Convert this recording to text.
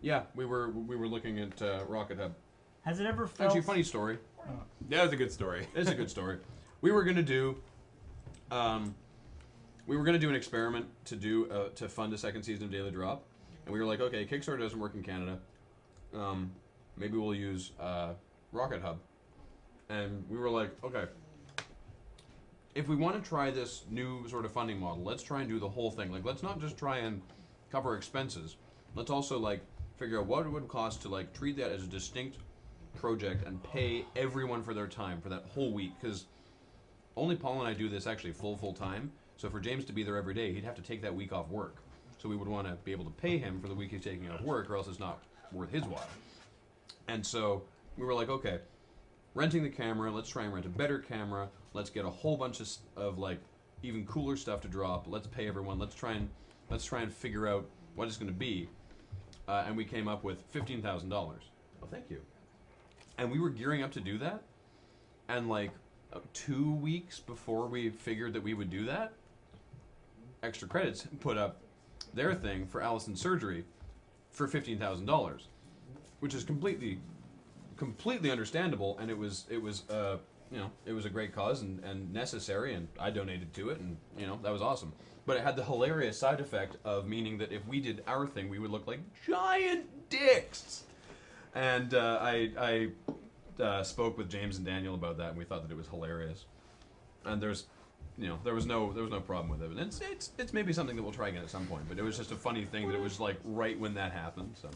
Yeah, we were looking at Rocket Hub. Has it ever felt... Actually, funny story. That was a good story. It's a good story. We were gonna do, an experiment to do to fund a second season of Daily Drop, and we were like, okay, Kickstarter doesn't work in Canada. Maybe we'll use Rocket Hub, and we were like, okay, if we want to try this new sort of funding model, let's try and do the whole thing. Like, let's not just try and cover expenses. Let's also like figure out what it would cost to like treat that as a distinct project and pay everyone for their time for that whole week, because only Paul and I do this actually full time. So for James to be there every day, he'd have to take that week off work. So we would want to be able to pay him for the week he's taking off work, or else it's not worth his while. And so we were like, okay, renting the camera, let's try and rent a better camera. Let's get a whole bunch of like even cooler stuff to drop. Let's pay everyone. Let's try and figure out what it's going to be. And we came up with $15,000. Oh, thank you. And we were gearing up to do that, and like 2 weeks before we figured that we would do that, Extra Credits put up their thing for Allison's surgery for $15,000, which is completely understandable, and it was a great cause and necessary, and I donated to it, and that was awesome. But it had the hilarious side effect of meaning that if we did our thing, we would look like giant dicks. And I spoke with James and Daniel about that, and we thought that it was hilarious. And there was no problem with it. And it's maybe something that we'll try again at some point. But it was just a funny thing that it was like right when that happened. So.